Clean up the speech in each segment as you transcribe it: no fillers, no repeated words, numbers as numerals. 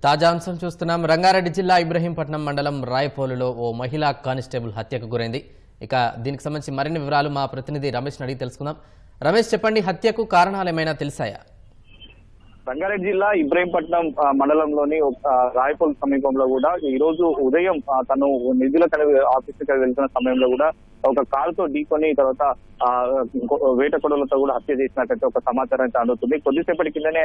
తాజా అంశం చూస్తున్నాం. రంగారెడ్డి జిల్లా ఇబ్రహీంపట్నం మండలం రాయపోలులో ఓ మహిళా కానిస్టేబుల్ హత్యకు గురైంది. ఇక దీనికి సంబంధించి మరిన్ని వివరాలు మా ప్రతినిధి రమేష్ అడిగి తెలుసుకుందాం. రమేష్, చెప్పండి, హత్యకు కారణాలు ఏమైనా తెలిసాయా? రంగారెడ్డి జిల్లా ఇబ్రహీంపట్నం మండలంలోని రాయపోల్ సమీపంలో కూడా ఈ రోజు ఉదయం తను నిధుల ఆఫీసుకి వెళ్తున్న సమయంలో కూడా ఒక కారుతో ఢీకొని తర్వాత వేట కొడవలతో కూడా హత్య చేసినట్టు ఒక సమాచారం అయితే అందుతుంది. కొద్దిసేపటి కిందనే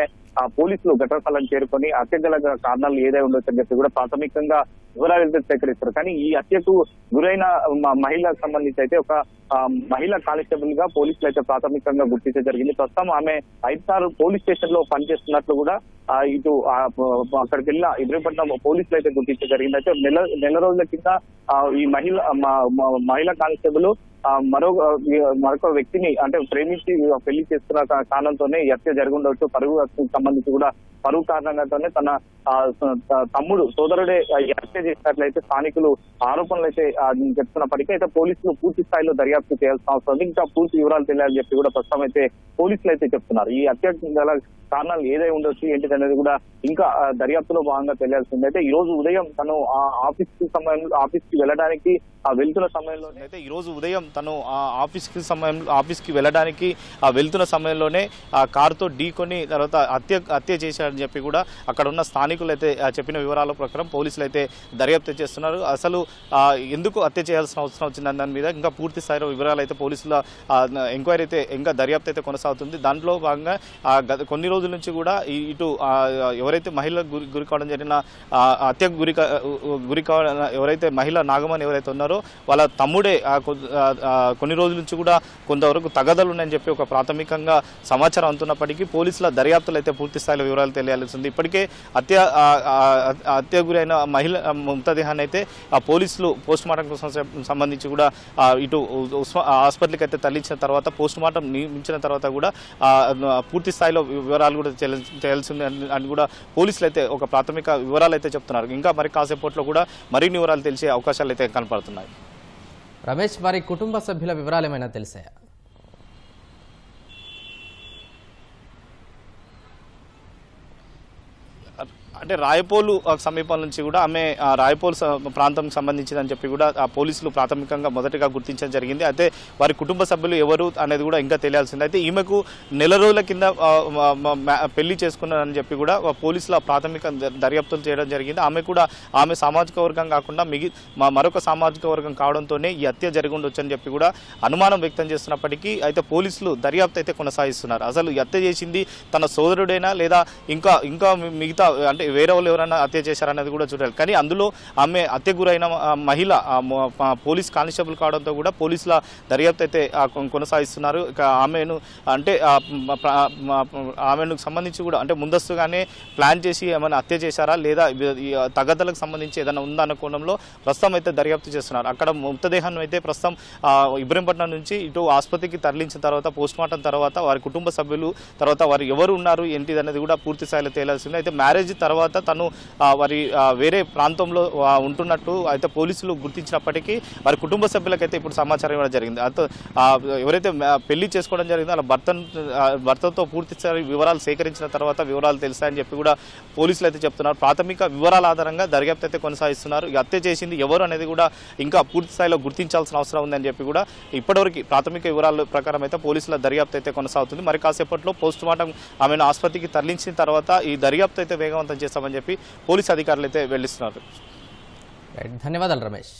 పోలీసులు ఘటనా స్థలాన్ని చేరుకొని హత్య గల కారణాలు ఏదై ఉండొచ్చు అని చెప్పి కూడా ప్రాథమికంగా వివరాలు సేకరిస్తారు. కానీ ఈ హత్యకు గురైన మహిళకు సంబంధించి అయితే ఒక మహిళా కానిస్టేబుల్ గా పోలీసులు అయితే ప్రాథమికంగా గుర్తించడం జరిగింది. ప్రస్తుతం ఆమె 5 సార్లు పోలీస్ స్టేషన్ లో పనిచేస్తున్నట్లు కూడా ఇటు అక్కడికి వెళ్ళిన ఇబ్రహీంపట్నం పోలీసులు అయితే గుర్తించడం జరిగింది. అయితే నెల రోజుల కింద ఈ మహిళా కానిస్టేబుల్ మరొక వ్యక్తిని అంటే ప్రేమించి పెళ్లి చేసుకున్న కారణంతోనే ఈ హత్య జరిగి ఉండవచ్చు. పరువు సంబంధించి కూడా పరువు కారణంగానే తన తమ్ముడు సోదరుడే హత్య చేసినట్లయితే స్థానికులు ఆరోపణలు అయితే చెప్తున్నప్పటికీ అయితే పోలీసులు పూర్తి స్థాయిలో దర్యాప్తు చేయాల్సిన అవసరం ఉంది. ఇంకా పూర్తి వివరాలు తెలియాలని చెప్పి కూడా ప్రస్తుతం అయితే పోలీసులు అయితే చెప్తున్నారు. ఈ హత్య గల కారణాలు ఏదై ఉండొచ్చు ఏంటిది అనేది కూడా ఇంకా దర్యాప్తులో భాగంగా తెలియాల్సింది. అయితే ఈ రోజు ఉదయం తను ఆఫీస్ కి వెళ్ళడానికి వెళ్తున్న సమయంలోనే అయితే ఈ రోజు ఉదయం తను ఆఫీస్ కి వెళ్ళడానికి వెళ్తున్న సమయంలోనే ఆ కారుతో ఢీకొని తర్వాత హత్య చేశారని చెప్పి కూడా అక్కడ ఉన్న స్థానికులు అయితే చెప్పిన వివరాల ప్రకారం పోలీసులు అయితే దర్యాప్తు చేస్తున్నారు. అసలు ఎందుకు హత్య చేయాల్సిన అవసరం వచ్చిందని దాని మీద ఇంకా పూర్తి స్థాయిలో వివరాలు అయితే పోలీసుల ఎంక్వైరీ అయితే ఇంకా దర్యాప్తు అయితే కొనసాగుతుంది. దాంట్లో భాగంగా కొన్ని రోజుల నుంచి కూడా ఇటు ఎవరైతే మహిళలకు గురి కావడం జరిగిన హత్యకు గురి కావడం ఎవరైతే మహిళ నాగమని ఎవరైతే ఉన్నారో వాళ్ళ తమ్ముడే కొన్ని రోజుల నుంచి కూడా కొంతవరకు తగదలు ఉన్నాయని చెప్పి ఒక ప్రాథమికంగా సమాచారం అందుతున్నప్పటికీ పోలీసుల దర్యాప్తులు అయితే పూర్తి స్థాయిలో వివరాలు తెలియాల్సింది. ఇప్పటికే హత్య గురైన మహిళ మృతదేహాన్ని అయితే పోలీసులు పోస్ట్ మార్టం కోసం సంబంధించి కూడా ఇటు హాస్పిటల్కి అయితే తరలించిన తర్వాత పోస్ట్ మార్టం నియమించిన తర్వాత కూడా పూర్తి స్థాయిలో వివరాలు కూడా తెలియాల్సింది అని కూడా పోలీసులు అయితే ఒక ప్రాథమిక వివరాలు అయితే చెప్తున్నారు. ఇంకా మరి కాసేపట్లో కూడా మరిన్ని వివరాలు తెలిసే అవకాశాలు అయితే కనపడుతున్నాయి. రమేష్, వారి కుటుంబ సభ్యుల వివరాలు ఏమైనా తెలిసాయా? అంటే రాయపోలు సమీపం నుంచి కూడా ఆమె రాయపోలు ప్రాంతం సంబంధించిందని చెప్పి కూడా ఆ పోలీసులు ప్రాథమికంగా మొదటగా గుర్తించడం జరిగింది. అయితే వారి కుటుంబ సభ్యులు ఎవరు అనేది కూడా ఇంకా తెలియాల్సింది. అయితే ఈమెకు నెల రోజుల కింద పెళ్లి చేసుకున్నారని చెప్పి కూడా పోలీసుల ప్రాథమిక దర్యాప్తులు చేయడం జరిగింది. ఆమె సామాజిక వర్గం కాకుండా మరొక సామాజిక వర్గం కావడంతోనే ఈ హత్య జరిగి ఉండొచ్చు అని చెప్పి కూడా అనుమానం వ్యక్తం చేస్తున్నప్పటికీ అయితే పోలీసులు దర్యాప్తు అయితే కొనసాగిస్తున్నారు. అసలు ఈ హత్య చేసింది తన సోదరుడైనా లేదా ఇంకా మిగతా అంటే వేరే వాళ్ళు ఎవరైనా హత్య చేశారనేది కూడా చూడాలి. కానీ అందులో ఆమె హత్య గురైన మహిళ పోలీస్ కానిస్టేబుల్ కావడంతో కూడా పోలీసుల దర్యాప్తు అయితే కొనసాగిస్తున్నారు. ఇక ఆమెను సంబంధించి కూడా అంటే ముందస్తుగానే ప్లాన్ చేసి ఏమైనా హత్య చేశారా లేదా తగదలకు సంబంధించి ఏదైనా ఉందన్న కోణంలో ప్రస్తుతం అయితే దర్యాప్తు చేస్తున్నారు. అక్కడ మృతదేహాన్ని అయితే ప్రస్తుతం ఇబ్రహీంపట్నం నుంచి ఇటు ఆసుపత్రికి తరలించిన తర్వాత పోస్ట్ మార్టం తర్వాత వారి కుటుంబ సభ్యులు తర్వాత వారు ఎవరు ఉన్నారు ఏంటిది అనేది కూడా పూర్తి స్థాయిలో తేలాల్సింది. అయితే మ్యారేజ్ తర్వాత తను వారి వేరే ప్రాంతంలో ఉంటున్నట్టు అయితే పోలీసులు గుర్తించినప్పటికీ వారి కుటుంబ సభ్యులకైతే ఇప్పుడు సమాచారం ఇవ్వడం జరిగింది. ఎవరైతే పెళ్లి చేసుకోవడం జరిగిందో వాళ్ళ భర్తతో పూర్తి స్థాయి వివరాలు సేకరించిన తర్వాత వివరాలు తెలుస్తాయని చెప్పి కూడా పోలీసులు అయితే చెప్తున్నారు. ప్రాథమిక వివరాల ఆధారంగా దర్యాప్తు అయితే కొనసాగిస్తున్నారు. హత్య చేసింది ఎవరు అనేది కూడా ఇంకా పూర్తి స్థాయిలో గుర్తించాల్సిన అవసరం ఉందని చెప్పి కూడా ఇప్పటివరకు ప్రాథమిక వివరాల ప్రకారం అయితే పోలీసుల దర్యాప్తు అయితే కొనసాగుతుంది. మరి కాసేపట్లో పోస్ట్ మార్టం ఆమెను ఆసుపత్రికి తరలించిన తర్వాత ఈ దర్యాప్తు అయితే వేగవంతం చేస్తామని చెప్పి పోలీసు అధికారులు అయితే వెల్లడిస్తున్నారు. ధన్యవాదాలు రమేష్.